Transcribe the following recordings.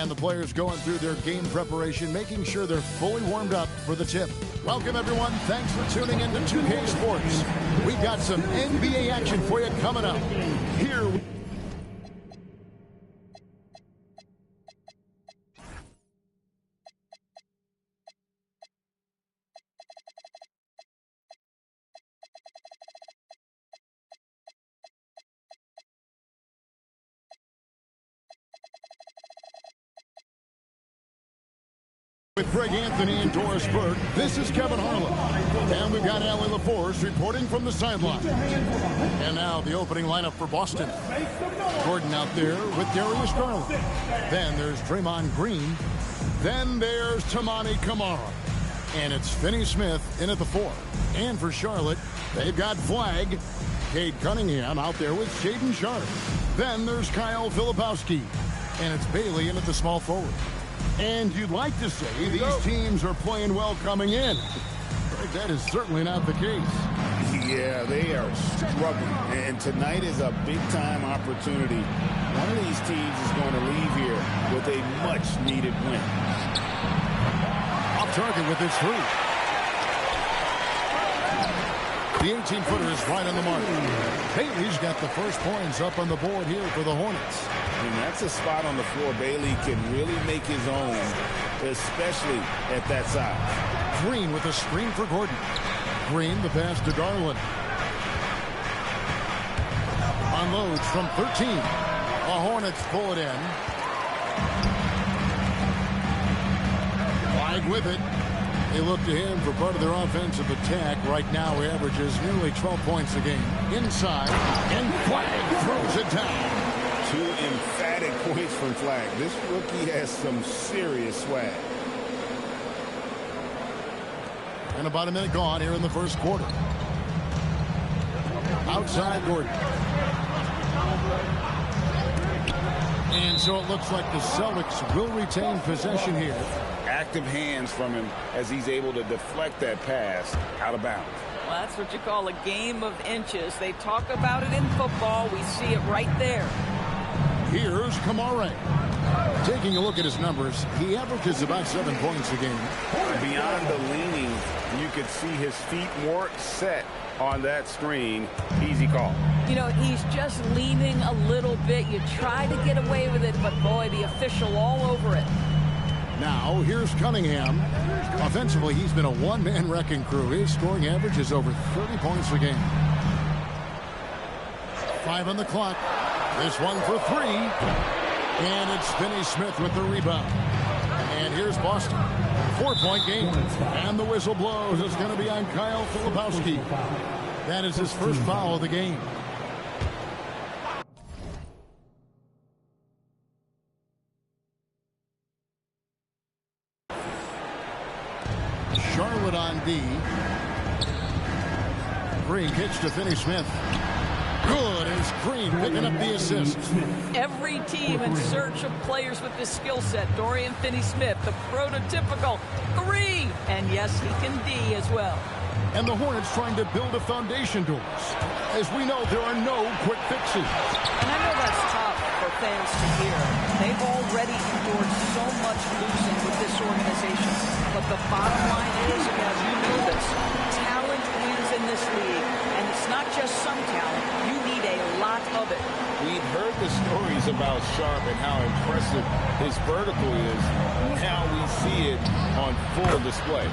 And the players going through their game preparation, making sure they're fully warmed up for the tip. Welcome, everyone. Thanks for tuning in to 2K Sports. We've got some NBA action for you coming up. Here we with Greg Anthony and Doris Burke. This is Kevin Harlan. And we've got Allie LaForce reporting from the sideline. And now the opening lineup for Boston. Gordon out there with Darius Garland. Then there's Draymond Green. Then there's Tamani Kamara. And it's Finney Smith in at the 4. And for Charlotte, they've got Flagg. Cade Cunningham out there with Shaedon Sharpe. Then there's Kyle Filipowski. And it's Bailey in at the small forward. And you'd like to say these teams are playing well coming in. But that is certainly not the case. Yeah, they are struggling. And tonight is a big-time opportunity. One of these teams is going to leave here with a much-needed win. Off target with his 3. The 18-footer is right on the mark. Bailey's got the first points up on the board here for the Hornets. And that's a spot on the floor Bailey can really make his own, especially at that size. Green with a screen for Gordon. Green, the pass to Garland. Unloads from 13. The Hornets pull it in. Flagg with it. They look to him for part of their offensive attack. Right now, he averages nearly 12 points a game. Inside, and Flagg throws it down. 2 emphatic points from Flagg. This rookie has some serious swag. And about a minute gone here in the first quarter. Outside Gordon. And so it looks like the Celtics will retain possession here. Active hands from him as he's able to deflect that pass out of bounds. Well, that's what you call a game of inches. They talk about it in football. We see it right there. Here's Kamara. Taking a look at his numbers, he averages about 7 points a game. Beyond the leaning, you could see his feet more set on that screen. Easy call. You know, he's just leaning a little bit. You try to get away with it, but boy, the official all over it. Now, here's Cunningham. Offensively, he's been a one-man wrecking crew. His scoring average is over 30 points a game. 5 on the clock. This one for 3. And it's Finney Smith with the rebound. And here's Boston. 4-point game. And the whistle blows. It's going to be on Kyle Filipowski. That is his first foul of the game. Charlotte on D. Green kicks to Finney Smith. Good as Green picking up the assist. Every team in search of players with this skill set. Dorian Finney-Smith, the prototypical 3. And yes, he can D as well. And the Hornets trying to build a foundation to us. As we know, there are no quick fixes. And I know that's tough for fans to hear. They've already endured so much losing with this organization. But the bottom line is, as you know this, talent wins in this league. And it's not just some talent. You need a lot of it. We've heard the stories about Sharpe and how impressive his vertical is. Now we see it on full display.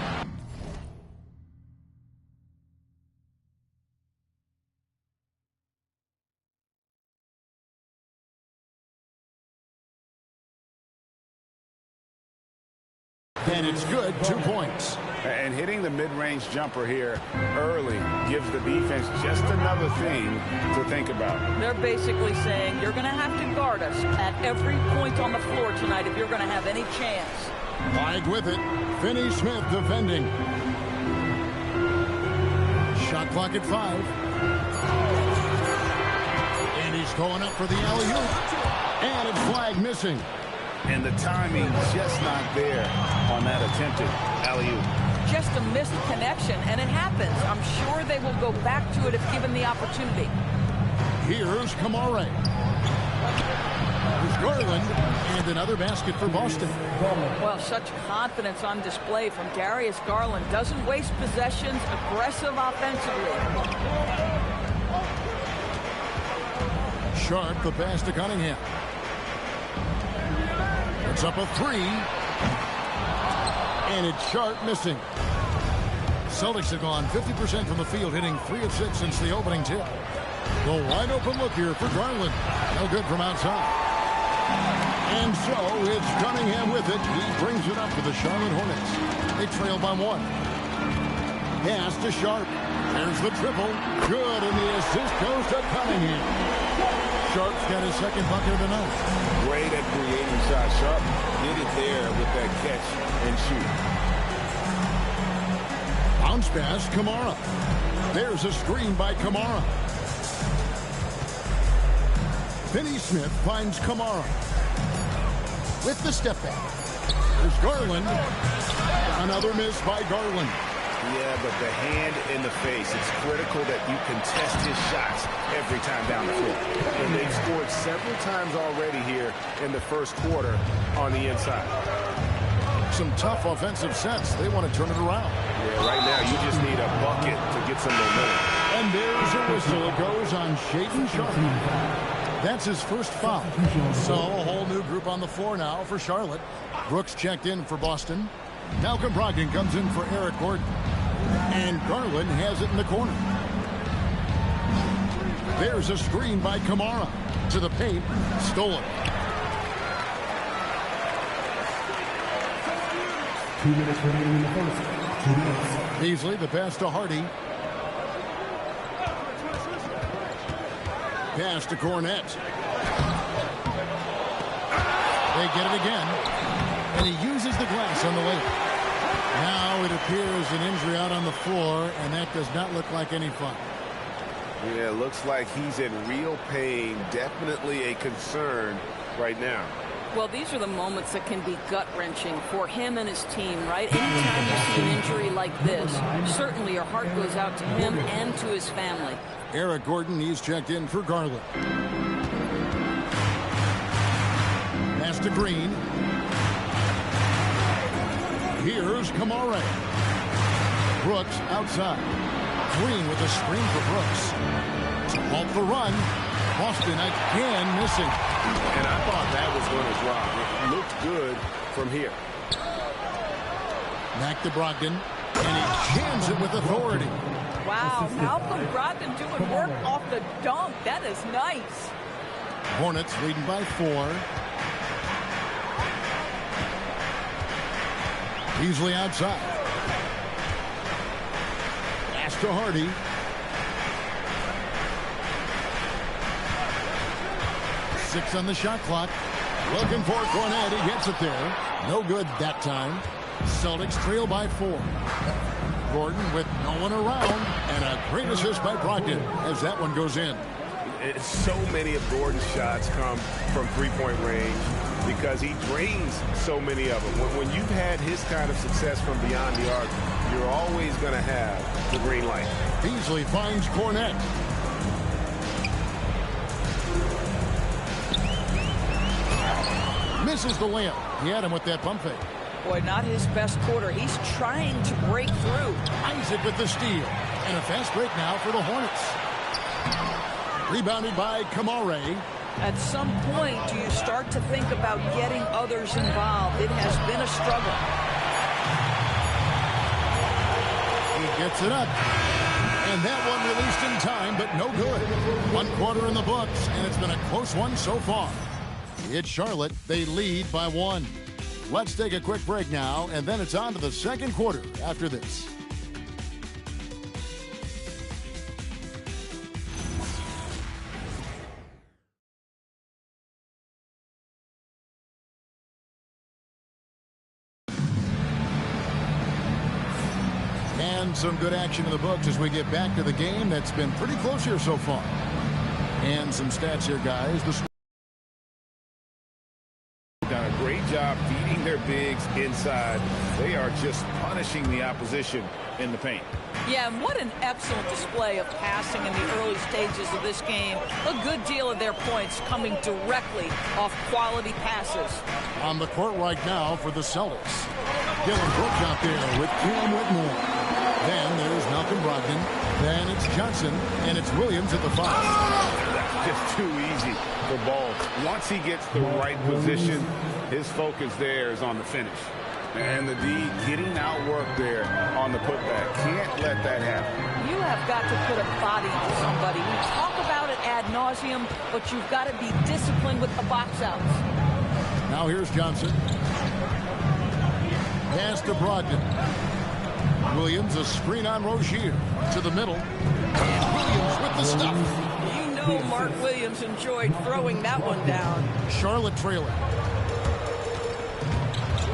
And it's good, 2 points. And hitting the mid-range jumper here early gives the defense just another thing to think about. They're basically saying you're going to have to guard us at every point on the floor tonight if you're going to have any chance. Flagg with it. Finney Smith defending. Shot clock at 5. And he's going up for the alley-oop. And it's Flagg missing. And the timing just not there on that attempted alley-oop. Just a missed connection, and it happens. I'm sure they will go back to it if given the opportunity. Here's Kamara. There's Garland, and And another basket for Boston. Well, such confidence on display from Darius Garland. Doesn't waste possessions, aggressive offensively. Sharp, the pass to Cunningham. It's up a three. And it's Sharp missing. Celtics have gone 50% from the field, hitting 3 of 6 since the opening tip. The wide open look here for Garland. No good from outside. And so it's Cunningham with it. He brings it up to the Charlotte Hornets. They trail by 1. Pass to Sharp. There's the triple. Good, and the assist goes to Cunningham. Sharp's got his second bucket of the night. Great at creating shots. Sharp did it there with that catch and shoot. Bounce pass, Kamara. There's a screen by Kamara. Finney Smith finds Kamara. With the step back. There's Garland. Another miss by Garland. Yeah, but the hand in the face. It's critical that you contest his shots every time down the floor. And they've scored several times already here in the first quarter on the inside. Some tough offensive sets. They want to turn it around. Yeah, right now you just need a bucket to get some momentum. And there's a whistle. It goes on Shaedon Sharp. That's his first foul. So a whole new group on the floor now for Charlotte. Brooks checked in for Boston. Malcolm Brogdon comes in for Eric Gordon. And Garland has it in the corner. There's a screen by Kamara. To the paint. Stolen. 2 minutes remaining in the first. 2 minutes. Beasley, the pass to Hardy. Pass to Cornette. They get it again. And he uses the glass on the layup. Now it appears an injury out on the floor, and that does not look like any fun. Yeah, looks like he's in real pain. Definitely a concern right now. Well, these are the moments that can be gut-wrenching for him and his team, right? Anytime you see an injury like this, certainly your heart goes out to him and to his family. Eric Gordon, he's checked in for Garland. Pass to Green. Here's Kamara. Brooks outside. Green with a screen for Brooks. Halt the run. Boston again missing. And I thought that was going to drop. It looked good from here. Back to Brogdon. And he jams it with authority. Wow, Malcolm Brogdon doing work off the dunk. That is nice. Hornets leading by 4. Beasley outside. Pass to Hardy. Six on the shot clock. Looking for Cornette. He gets it there. No good that time. Celtics trail by 4. Gordon with no one around. And a great assist by Brogdon as that one goes in. So many of Gordon's shots come from three-point range because he drains so many of them. When you've had his kind of success from beyond the arc, you're always going to have the green light. Beasley finds Cornette. Misses the layup. He had him with that pump fake. Boy, not his best quarter. He's trying to break through. Isaac with the steal. And a fast break now for the Hornets. Rebounded by Kamara. At some point, do you start to think about getting others involved? It has been a struggle. He gets it up. And that one released in time, but no good. 1 quarter in the books, and it's been a close one so far. It's Charlotte. They lead by 1. Let's take a quick break now, and then it's on to the second quarter after this. And some good action in the books as we get back to the game that's been pretty close here so far. And some stats here, guys. The Done a great job feeding their bigs inside. They are just punishing the opposition in the paint. Yeah, and what an excellent display of passing in the early stages of this game. A good deal of their points coming directly off quality passes. On the court right now for the Celtics. Dylan Brooks out there with Cam Whitmore. Then there's Malcolm Brogdon. Then it's Johnson, and it's Williams at the 5. That's just too easy for Ball. Once he gets the right position, his focus there is on the finish. And the D getting outworked there on the putback. Can't let that happen. You have got to put a body on somebody. We talk about it ad nauseum, but you've got to be disciplined with the box outs. Now here's Johnson. Pass to Brogdon. Williams, a screen on Rozier. To the middle. And Williams with the stuff. You know Mark Williams enjoyed throwing that one down. Charlotte trailing.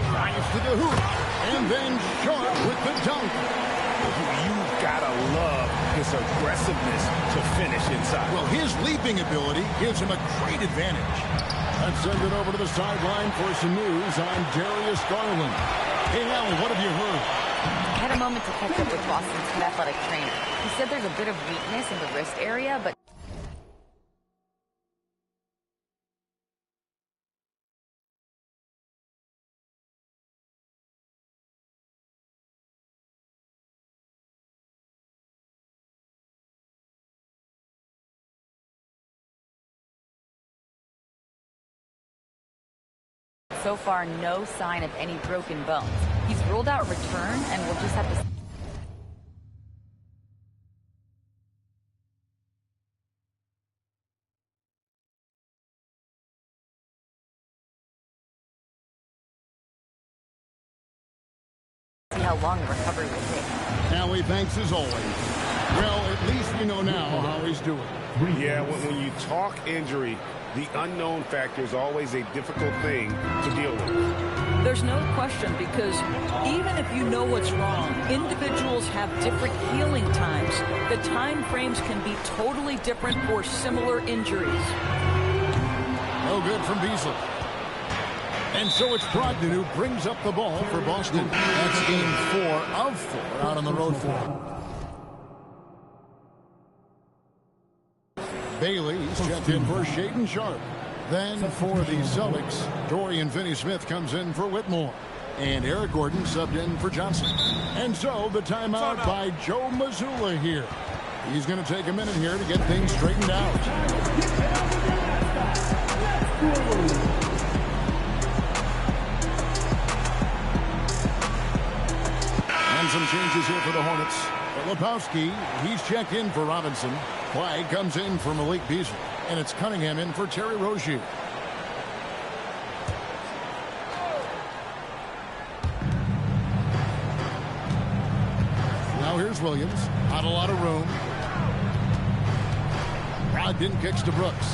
Drives to the hoop. And then Sharp with the dunk. You've got to love his aggressiveness to finish inside. Well, his leaping ability gives him a great advantage. Let's send it over to the sideline for some news on Darius Garland. Hey, Alan, what have you heard? I had a moment to catch up with Boston's head athletic trainer. He said there's a bit of weakness in the wrist area, but so far no sign of any broken bones. He's ruled out return, and we'll just have to see how long the recovery will take. Howie, thanks as always. Well, at least we know now how he's doing. Yeah, when you talk injury, the unknown factor is always a difficult thing to deal with. There's no question, because even if you know what's wrong, individuals have different healing times. The time frames can be totally different for similar injuries. No good from Beasley. And so it's Brogdon who brings up the ball for Boston. That's game 4 of 4 out on the road for him. Bailey's checked in for Shaedon Sharp. Then for the Celtics, Dorian Finney-Smith comes in for Whitmore. And Eric Gordon subbed in for Johnson. And so the timeout by Joe Mazzulla here. He's going to take a minute here to get things straightened out. And some changes here for the Hornets. Lepowski, he's checked in for Robinson. Kawhi comes in for Malik Beasley. And it's Cunningham in for Terry Rozier. Now here's Williams. Not a lot of room. Brogdon kicks to Brooks.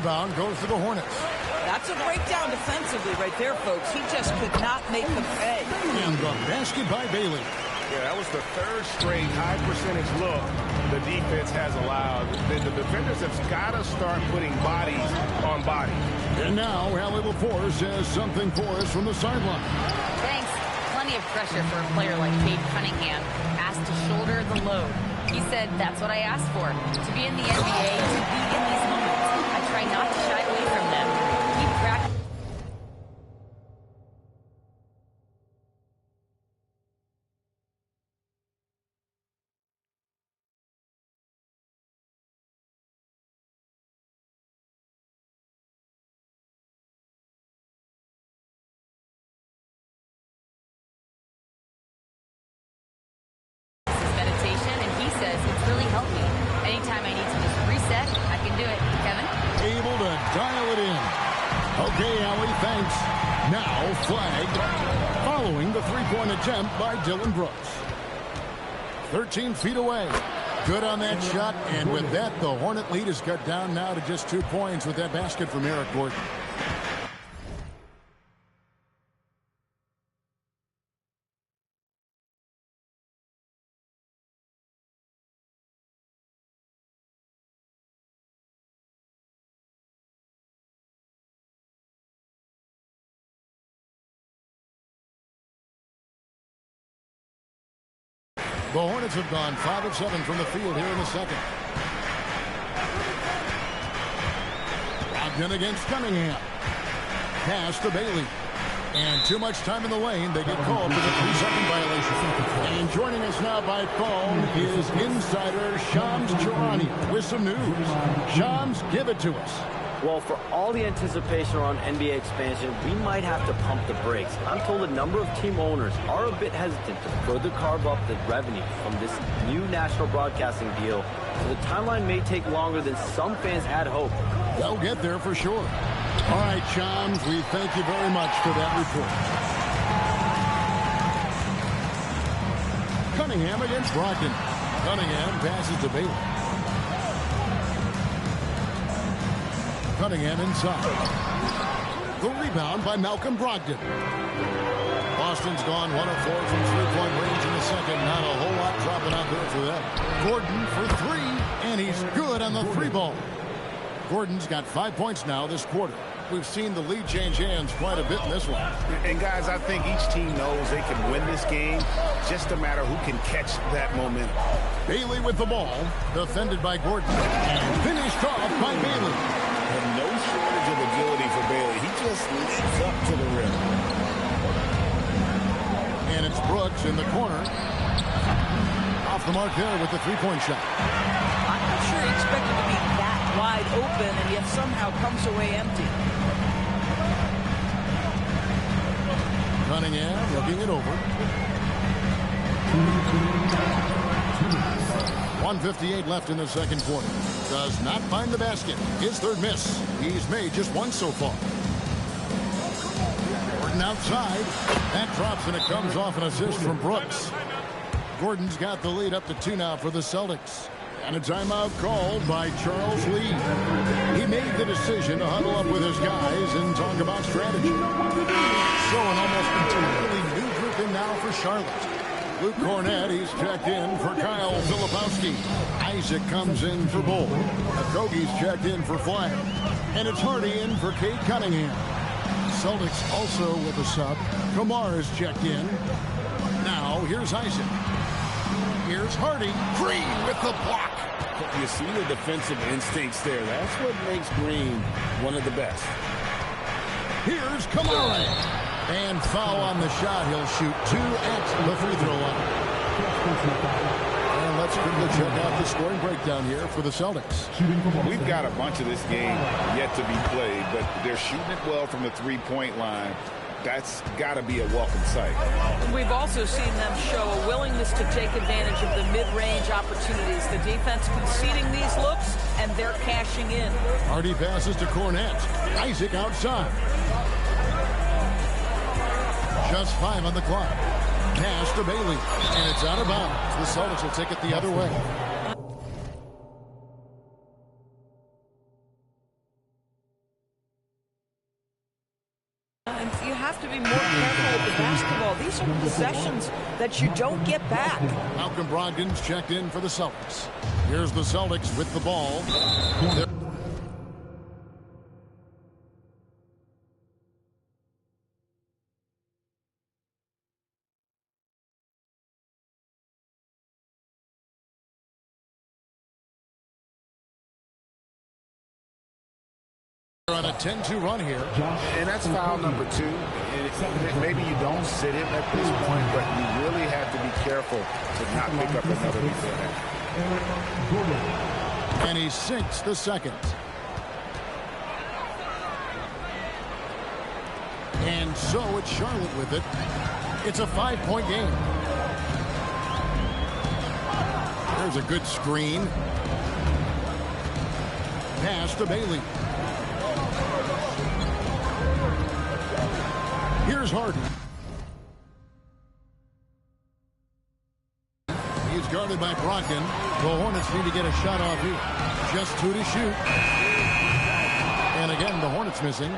rebound goes to the Hornets. That's a breakdown defensively right there, folks. He just could not make them pay. And the basket by Bailey. Yeah, that was the third straight high percentage look the defense has allowed. The defenders have got to start putting bodies on bodies. And now, Allie LaForce has something for us from the sideline. Thanks. Plenty of pressure for a player like Cade Cunningham, asked to shoulder the load. He said, that's what I asked for, to be in the NBA, to be in these moments. I try not to shy away from them. Keep practicing. It's really helped me. Anytime I need to just reset, I can do it. Kevin? Able to dial it in. Okay, Allie, thanks. Now flagged following the three-point attempt by Dylan Brooks. 13 feet away. Good on that shot, and with that, the Hornet lead is cut down now to just 2 points with that basket from Eric Gordon. The Hornets have gone 5 of 7 from the field here in the second. Brogdon against Cunningham. Pass to Bailey. And too much time in the lane. They get called for the 3-second violation. And joining us now by phone is insider Shams Charania with some news. Shams, give it to us. Well, for all the anticipation around NBA expansion, we might have to pump the brakes. I'm told a number of team owners are a bit hesitant to further carve up the revenue from this new national broadcasting deal, so the timeline may take longer than some fans had hoped. They'll get there for sure. All right, Shams, we thank you very much for that report. Cunningham against Brogdon. Cunningham passes to Bailey. Cunningham inside. The rebound by Malcolm Brogdon. Boston's gone 1 of 4 from three-point range in the second. Not a whole lot dropping out there for them. Gordon for 3, and he's good on the 3-ball. Gordon's got 5 points now this quarter. We've seen the lead change hands quite a bit in this one. And guys, I think each team knows they can win this game. Just a matter who can catch that momentum. Bailey with the ball, defended by Gordon, and finished off by Bailey. And no shortage of agility for Bailey. He just leaps up to the rim. And it's Brooks in the corner. Off the mark there with the 3-point shot. I'm not sure he expected to be that wide open and yet somehow comes away empty. Cunningham looking it over. 1:58 left in the second quarter. Does not find the basket. His third miss. He's made just one so far. Gordon outside. That drops and it comes off an assist from Brooks. Gordon's got the lead up to 2 now for the Celtics. And a timeout called by Charles Lee. He made the decision to huddle up with his guys and talk about strategy. So an almost entirely new group in now for Charlotte. Luke Cornett, he's checked in for Kyle Filipowski. Isaac comes in for Bull. Okogie's checked in for Flag. And it's Hardy in for Cade Cunningham. Celtics also with a sub. Kamar is checked in. Now here's Isaac. Here's Hardy. Green with the block. You see the defensive instincts there. That's what makes Green one of the best. Here's Kamara. And foul on the shot. He'll shoot 2 at the free throw line. And let's quickly check out the scoring breakdown here for the Celtics. We've got a bunch of this game yet to be played, but they're shooting it well from the 3-point line. That's got to be a welcome sight. We've also seen them show a willingness to take advantage of the mid-range opportunities. The defense conceding these looks, and they're cashing in. Hardy passes to Cornett. Isaac outside. Just 5 on the clock. Pass to Bailey, and it's out of bounds. The Celtics will take it the other way. that you don't get back. Malcolm Brogdon's checked in for the Celtics. Here's the Celtics with the ball. On a 10-2 run here. And that's foul number 2. And maybe you don't sit him at this point, but you really have to be careful to not pick up another rebound. And he sinks the second. And so it's Charlotte with it. It's a 5-point game. There's a good screen. Pass to Bailey. Here's Harden. He's guarded by Brogdon. The Hornets need to get a shot off here. Just 2 to shoot. And again, the Hornets missing.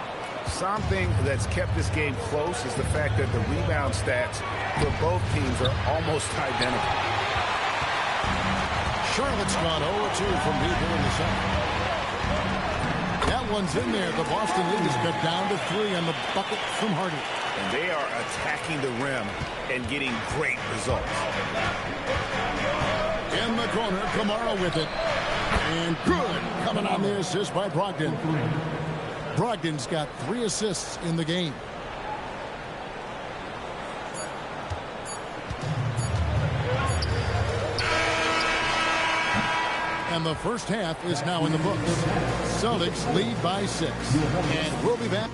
Something that's kept this game close is the fact that the rebound stats for both teams are almost identical. Charlotte's gone 0-2 from deep here in the second. That one's in there. The Boston lead is cut down to 3 on the bucket from Harden. And they are attacking the rim and getting great results. In the corner, Kamara with it. And good. Coming on the assist by Brogdon. Brogdon's got 3 assists in the game. And the first half is now in the books. Celtics lead by 6. And we'll be back.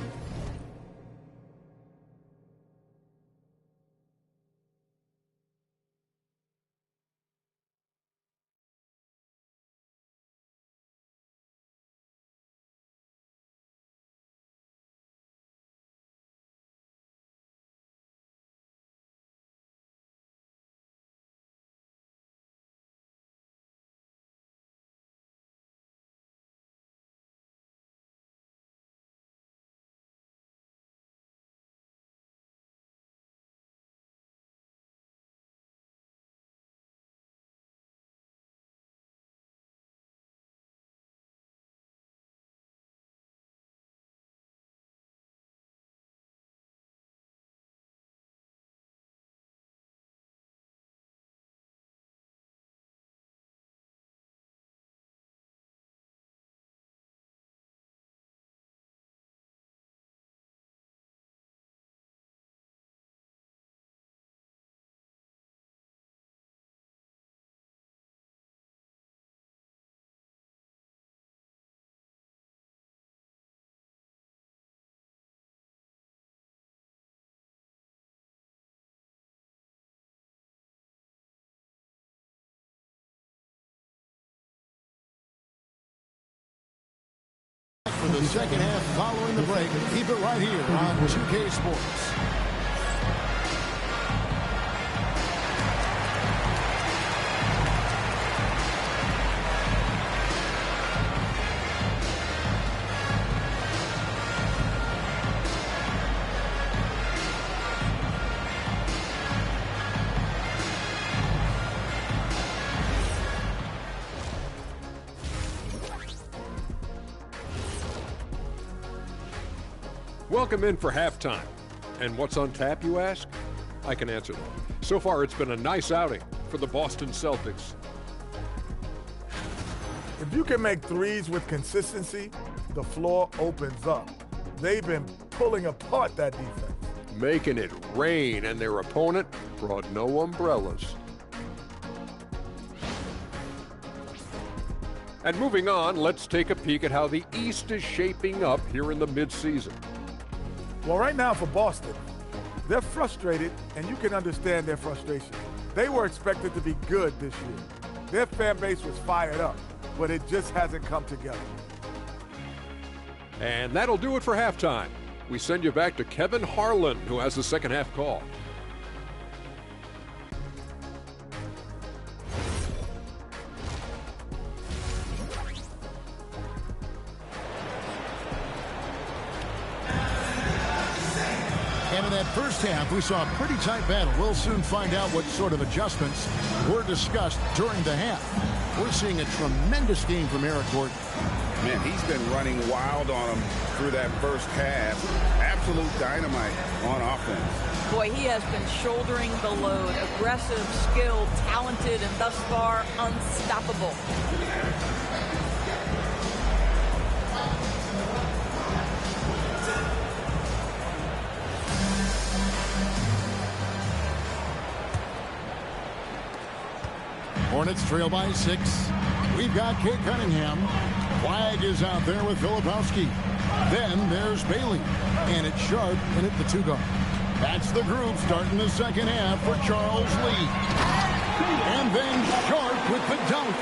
For the second half following the break. Keep it right here on 2K Sports. Welcome in for halftime. And what's on tap, you ask? I can answer that. So far, it's been a nice outing for the Boston Celtics. If you can make threes with consistency, the floor opens up. They've been pulling apart that defense. Making it rain, and their opponent brought no umbrellas. And moving on, let's take a peek at how the East is shaping up here in the midseason. Well, right now for Boston, they're frustrated, and you can understand their frustration. They were expected to be good this year. Their fan base was fired up, but it just hasn't come together. And that'll do it for halftime. We send you back to Kevin Harlan, who has the second half call. And in that first half, we saw a pretty tight battle. We'll soon find out what sort of adjustments were discussed during the half. We're seeing a tremendous game from Eric Gordon. Man, he's been running wild on him through that first half. Absolute dynamite on offense. Boy, he has been shouldering the load. Aggressive, skilled, talented, and thus far unstoppable. Hornets trail by 6. We've got Cade Cunningham. Flag is out there with Filipowski. Then there's Bailey. And it's Sharp in at the 2 guard. That's the group starting the second half for Charles Lee. And then Sharp with the dunk.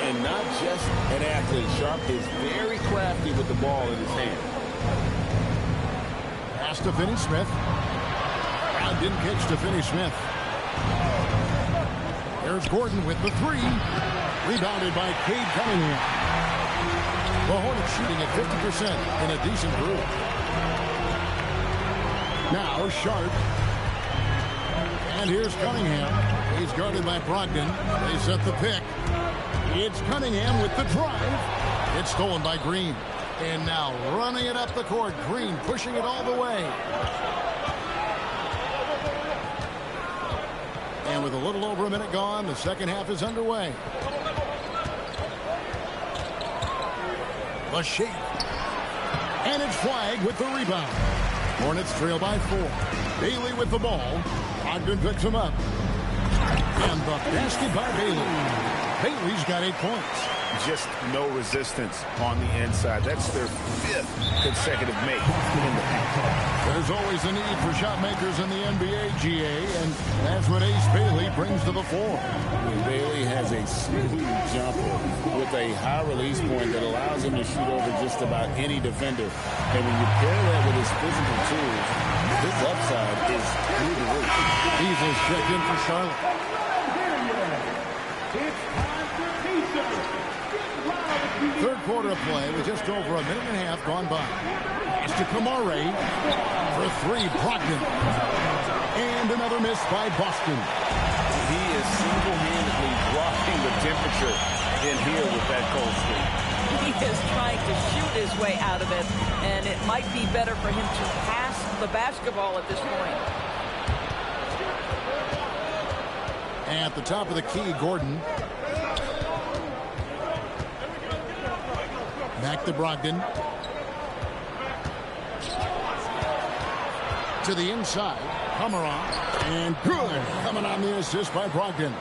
And not just an athlete. Sharp is very crafty with the ball in his hand. Pass to Finney-Smith. Didn't catch to Finney-Smith. There's Gordon with the 3. Rebounded by Cade Cunningham. The Hornets shooting at 50% in a decent group. Now Sharp. And here's Cunningham. He's guarded by Brogdon. They set the pick. It's Cunningham with the drive. It's stolen by Green. And now running it up the court. Green pushing it all the way. And with a little over a minute gone, the second half is underway. The shape. And it's Flag with the rebound. Hornets trail by 4. Bailey with the ball. Ogden picks him up. And the basket by Bailey. Bailey's got 8 points. Just no resistance on the inside. That's their 5th consecutive make in the half. There's always a need for shot makers in the NBA, GA, and that's what Ace Bailey brings to the floor. Bailey has a smooth jumper with a high release point that allows him to shoot over just about any defender. And when you pair that with his physical tools, his upside is through the roof. Beasley's checked in for Charlotte. Third quarter of play with just over a minute and a half gone by. It's to Kamare for 3, Brogdon. And another miss by Boston. He is single-handedly dropping the temperature in here with that cold streak. He is trying to shoot his way out of it, and it might be better for him to pass the basketball at this point. At the top of the key, Gordon. Back to Brogdon. To the inside. Kamara. And good. Coming on the assist by Brogdon.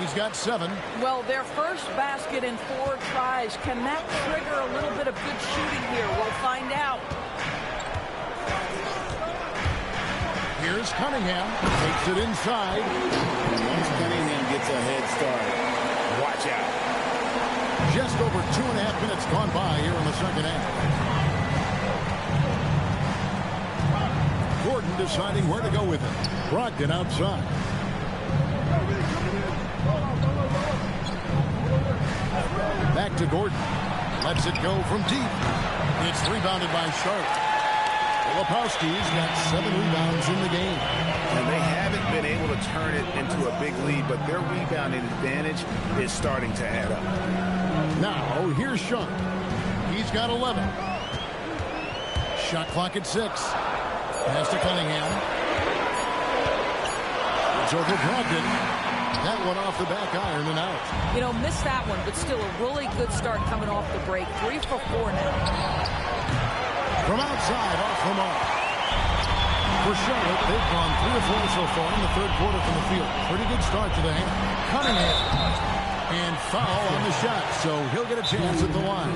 He's got 7. Well, their first basket in 4 tries. Can that trigger a little bit of good shooting here? We'll find out. Here's Cunningham. Takes it inside. And once Cunningham gets a head start, watch out. Just over 2.5 minutes gone by here in the second half. Gordon deciding where to go with it. Brogdon outside. Back to Gordon. Lets it go from deep. It's rebounded by Sharp. Filipowski's got 7 rebounds in the game. And they haven't been able to turn it into a big lead, but their rebounding advantage is starting to add up. Now, here's Sharp. He's got 11. Shot clock at 6. Pass to Cunningham. It's over Brogdon. That one off the back iron and out. You know, missed that one, but still a really good start coming off the break. 3 for 4 now. From outside, off the mark. For Charlotte, they've gone 3 or 4 so far in the third quarter from the field. Pretty good start to the half. Cunningham. And foul on the shot, so he'll get a chance at the line.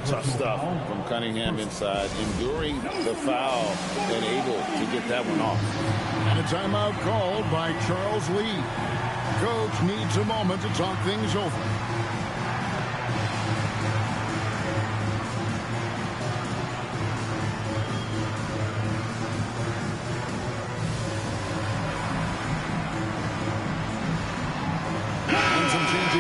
Tough stuff from Cunningham inside, enduring the foul and able to get that one off. And a timeout called by Charles Lee. Coach needs a moment to talk things over.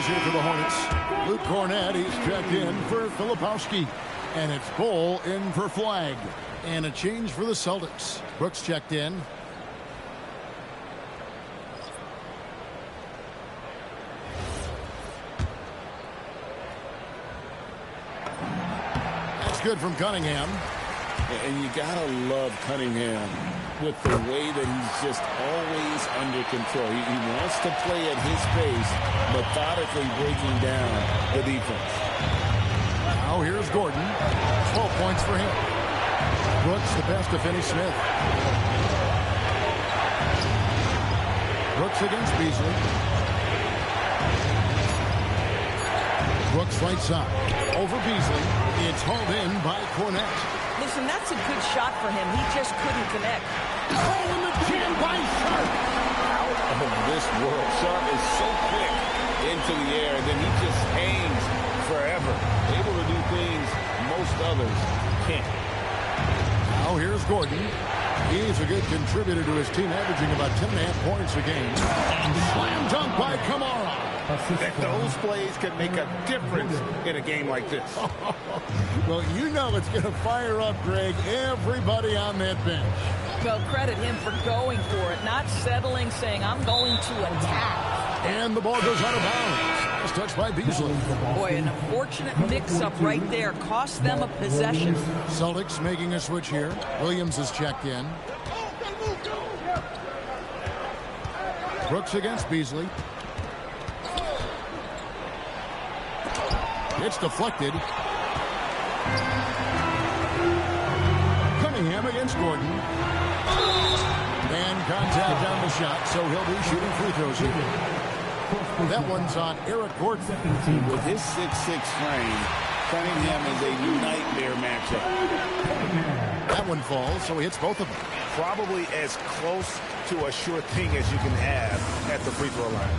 Here for the Hornets. Luke Cornett, he's checked in for Filipowski. And it's Bull in for Flag. And a change for the Celtics. Brooks checked in. That's good from Cunningham. And you gotta love Cunningham with the way that he's just always under control. He wants to play at his pace, methodically breaking down the defense. Now here's Gordon. 12 points for him. Brooks the best to Finney Smith. Brooks against Beasley. Brooks right side. Over Beasley. It's hauled in by Cornette. Listen, that's a good shot for him. He just couldn't connect. Oh, and the jam by Sharp. Out of this world. Sharp is so quick into the air, and then he just hangs forever. Able to do things most others can't. Now here's Gordon. He's a good contributor to his team, averaging about 10.5 points a game. And slam dunk by Kamara. Those plays can make a difference in a game like this. Well, you know it's going to fire up, Greg, everybody on that bench. Well, credit him for going for it, not settling, saying, I'm going to attack. And the ball goes out of bounds. Last touch by Beasley. Boy, an unfortunate mix-up right there. Cost them a possession. Celtics making a switch here. Williams is checked in. Brooks against Beasley. It's deflected. Cunningham against Gordon. And contact on the shot, so he'll be shooting free throws here. That one's on Eric Gordon. With his 6'6" frame, Cunningham is a nightmare matchup. That one falls, so he hits both of them. Probably as close to a sure thing as you can have at the free throw line.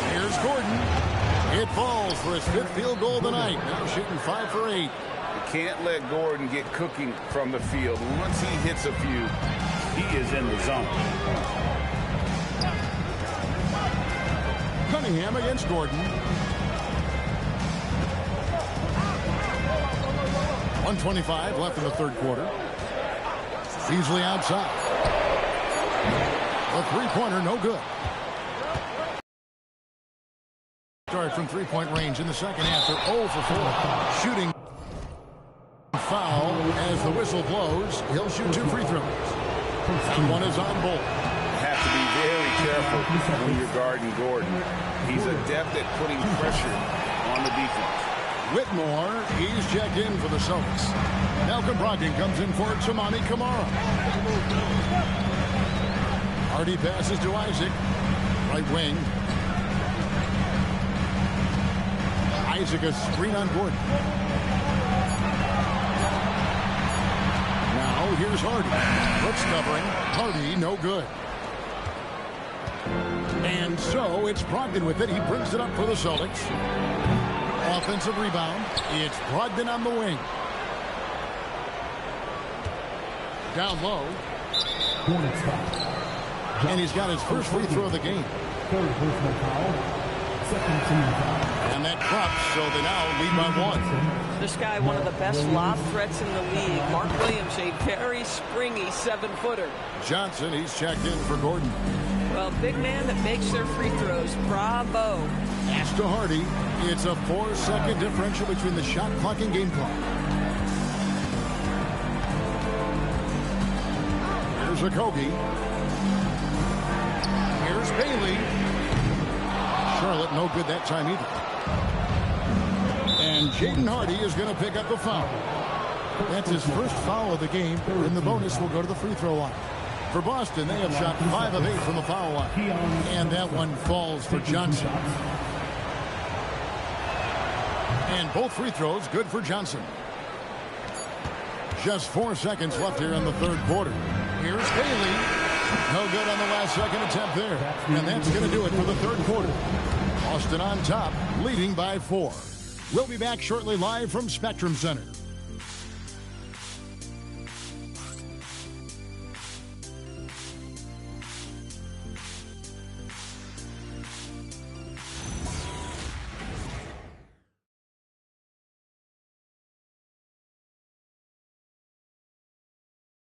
Here's Gordon. It falls for his 5th field goal of the night. Now shooting 5 for 8. You can't let Gordon get cooking from the field. Once he hits a few, he is in the zone. Cunningham against Gordon. 1:25 left in the third quarter. Beasley outside. The three-pointer no good. Start from three-point range in the second half. They're 0 for 4. Shooting foul as the whistle blows. He'll shoot 2 free throws. And one is on Bolt. Have to be very careful when you're guarding Gordon. He's adept at putting pressure on the defense. Whitmore, he's checked in for the Celtics. Malcolm Brogdon comes in for Tamani Kamara. Hardy passes to Isaac. Right wing. Isaac a screen on Gordon. Now here's Hardy. Brooks covering. Hardy no good. And so it's Brogdon with it. He brings it up for the Celtics. Offensive rebound. It's Brogdon on the wing. Down low. And he's got his first free throw of the game. Third personal foul. Second team foul. And that drops, so they now lead by 1. This guy, one of the best lob threats in the league. Mark Williams, a very springy 7-footer. Johnson, he's checked in for Gordon. Well, big man that makes their free throws. Bravo. Pass to Hardy. It's a 4-second differential between the shot clock and game clock. Here's Okogie. Here's Bailey. Charlotte no good that time either. And Jaden Hardy is going to pick up the foul. That's his first foul of the game, and the bonus will go to the free throw line. For Boston, they have shot 5 of 8 from the foul line. And that one falls for Johnson. And both free throws good for Johnson. Just 4 seconds left here in the third quarter. Here's Bailey. No good on the last second attempt there. And that's going to do it for the third quarter. Boston on top, leading by 4. We'll be back shortly live from Spectrum Center.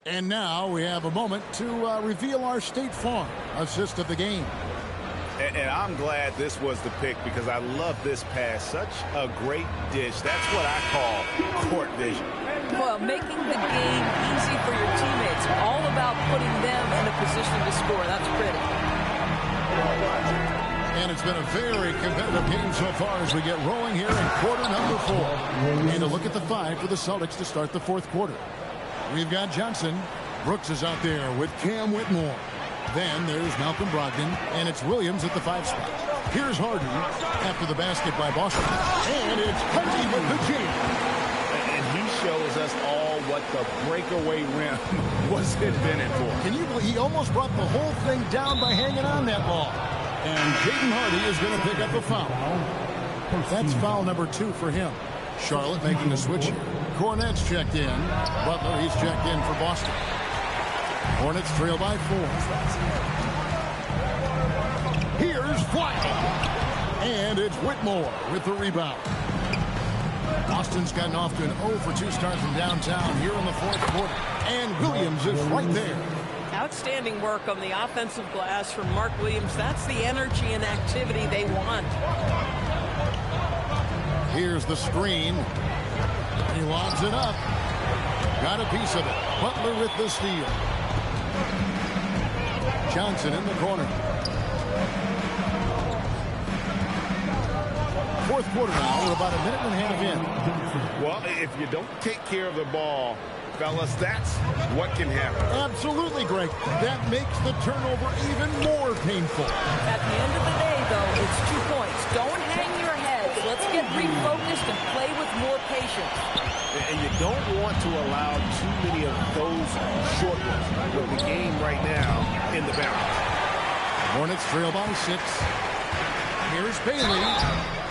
And now we have a moment to reveal our State Farm assist of the game. And I'm glad this was the pick because I love this pass. Such a great dish. That's what I call court vision. Well, making the game easy for your teammates. All about putting them in a position to score. That's pretty. And it's been a very competitive game so far as we get rolling here in quarter number 4. And a look at the 5 for the Celtics to start the 4th quarter. We've got Johnson. Brooks is out there with Cam Whitmore. Then there's Malcolm Brogdon, and it's Williams at the 5 spot. Here's Harden after the basket by Boston. And it's Hardy with the jam. And he shows us all what the breakaway rim was invented for. Can you believe he almost brought the whole thing down by hanging on that ball? And Jaden Hardy is going to pick up a foul. That's foul number 2 for him. Charlotte making a switch. Cornette's checked in. Butler, he's checked in for Boston. Hornets trail by 4. Here's White. And it's Whitmore with the rebound. Boston's gotten off to an 0 for 2 start from downtown here in the 4th quarter. And Williams is right there. Outstanding work on the offensive glass from Mark Williams. That's the energy and activity they want. Here's the screen. He lobs it up. Got a piece of it. Butler with the steal. Johnson in the corner. 4th quarter now. We're about a minute and a half in. Well, if you don't take care of the ball, fellas, that's what can happen. Absolutely, Greg. That makes the turnover even more painful. At the end of the day, though, it's 2 points. Don't hang your heads. Let's get refocused and play with more patience. And you don't want to allow too many of those short ones. With the game right now in the balance. Hornets trail by 6. Here's Bailey.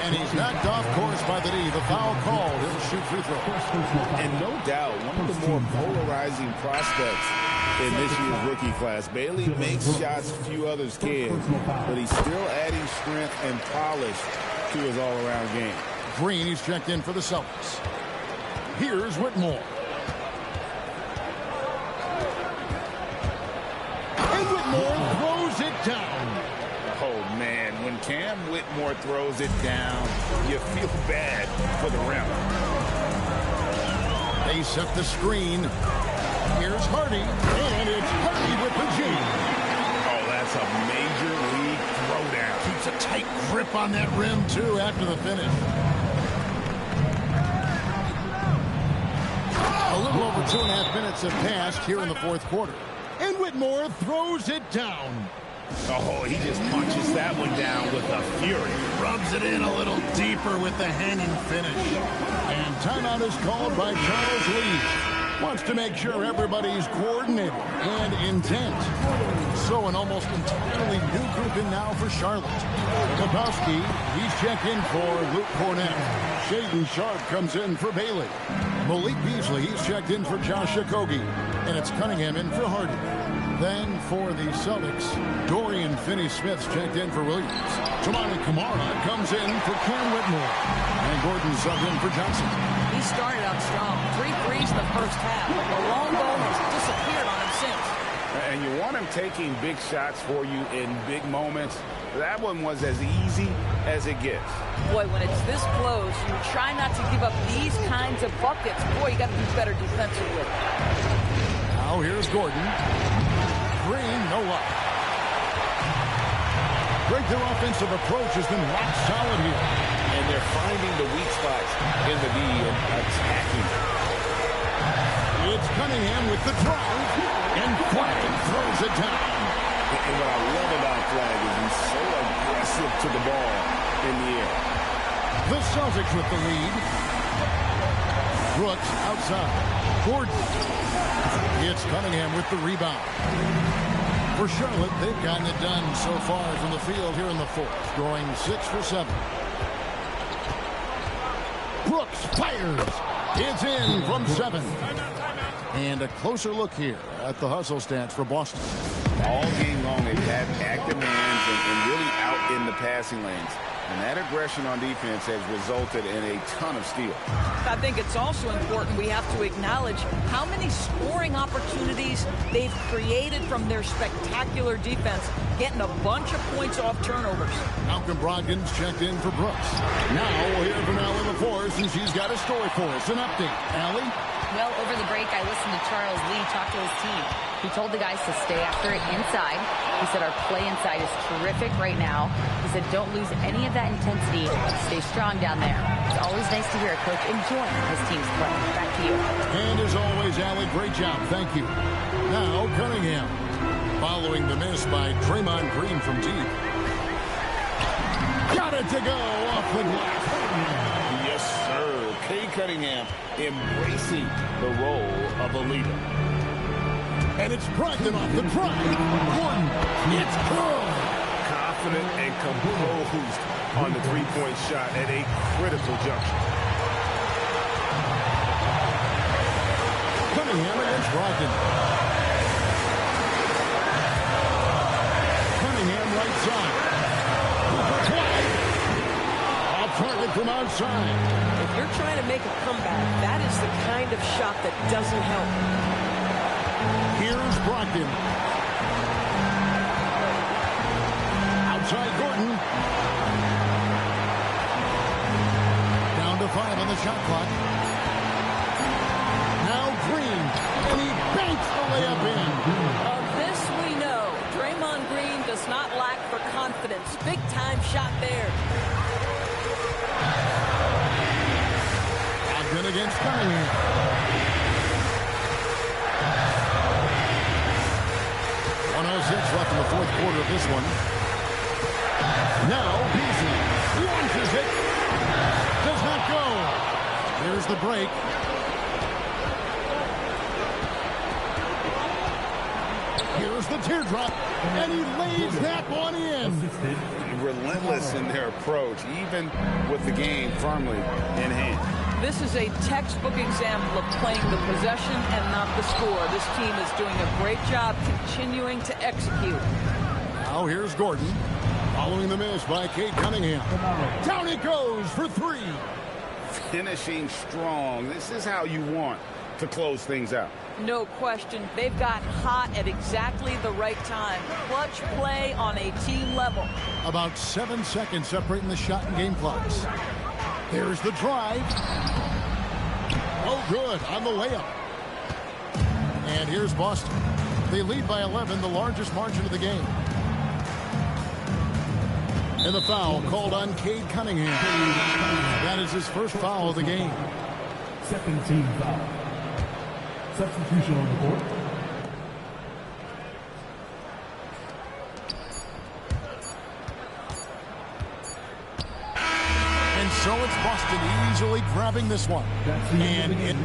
And he's knocked off course by the D. The foul called. He'll shoot free throw. And no doubt, one of the more polarizing prospects in this year's rookie class. Bailey makes shots few others can, but he's still adding strength and polish to his all-around game. Green, he's checked in for the Celtics. Here's Whitmore. And Whitmore throws it down. Oh, man, when Cam Whitmore throws it down, you feel bad for the rim. They set the screen. Here's Hardy, and it's Hardy with the G. Oh, that's a major league throwdown. Keeps a tight grip on that rim, too, after the finish. A little over 2.5 minutes have passed here in the 4th quarter. And Whitmore throws it down. Oh, he just punches that one down with a fury. Rubs it in a little deeper with the hanging finish. And timeout is called by Charles Lee. Wants to make sure everybody's coordinated and intent. So an almost entirely new group in now for Charlotte. Kapowski, he's checked in for Luke Cornett. Shaden Sharp comes in for Bailey. Malik Beasley, he's checked in for Josh Okogie. And it's Cunningham in for Hardy. Then for the Celtics, Dorian Finney-Smith's checked in for Williams. Toumani Camara comes in for Cam Whitmore. And Gordon subbed in for Johnson. He started out strong. 3 threes in the first half. But the long ball has disappeared on him since. And you want him taking big shots for you in big moments. That one was as easy as it gets. Boy, when it's this close, you try not to give up these kinds of buckets. Boy, you got to do better defensively. Now here's Gordon. Green, no luck. Greg, their offensive approach has been rock solid here. And they're finding the weak spots in the D and attacking. It's Cunningham with the drive. And Flagg throws it down. And what I love about Flagg is he's so aggressive to the ball in the air. The Celtics with the lead. Brooks outside. Gordon. It's Cunningham with the rebound. For Charlotte, they've gotten it done so far from the field here in the 4th, scoring 6 for 7. Brooks fires. It's in from 7. And a closer look here at the hustle stats for Boston. All game long, they've had active hands and really out in the passing lanes. And that aggression on defense has resulted in a ton of steals. I think it's also important we have to acknowledge how many scoring opportunities they've created from their spectacular defense, getting a bunch of points off turnovers. Malcolm Brogdon's checked in for Brooks. Now we'll hear from Allie LaForce, and she's got a story for us. An update. Allie? Well, over the break, I listened to Charles Lee talk to his team. He told the guys to stay after it inside. He said our play inside is terrific right now. He said don't lose any of that intensity. Stay strong down there. It's always nice to hear a coach enjoying his team's play. Back to you. And as always, Allie, great job. Thank you. Now, Cunningham. Following the miss by Draymond Green from deep. Got it to go off the glass. Yes, sir. Cade Cunningham embracing the role of a leader. And it's Brogdon off the drive. Gordon, it's good. Confident and composed on the three-point shot at a critical juncture. Cunningham against Brogdon. Cunningham right side. Off target from outside. If you're trying to make a comeback, that is the kind of shot that doesn't help. Here's Brogdon. Outside Gordon. Down to 5 on the shot clock. Now Green. And he banks the layup in. Of this we know. Draymond Green does not lack for confidence. Big time shot there. Brogdon against Cunningham. 106 left in the fourth quarter of this one. Now Beasley launches it. Does not go. Here's the break. Here's the teardrop. And he lays that one in. Relentless in their approach, even with the game firmly in hand. This is a textbook example of playing the possession and not the score. This team is doing a great job continuing to execute. Now here's Gordon. Following the miss by Cade Cunningham. Down it goes for 3. Finishing strong. This is how you want to close things out. No question. They've got hot at exactly the right time. Clutch play on a team level. About 7 seconds separating the shot and game clocks. There's the drive. Oh, good on the layup. And here's Boston. They lead by 11, the largest margin of the game. And the foul called on Cade Cunningham. That is his first foul of the game. Second team foul. Substitution on the court. And so it's Boston easily grabbing this one. That's the end of the game.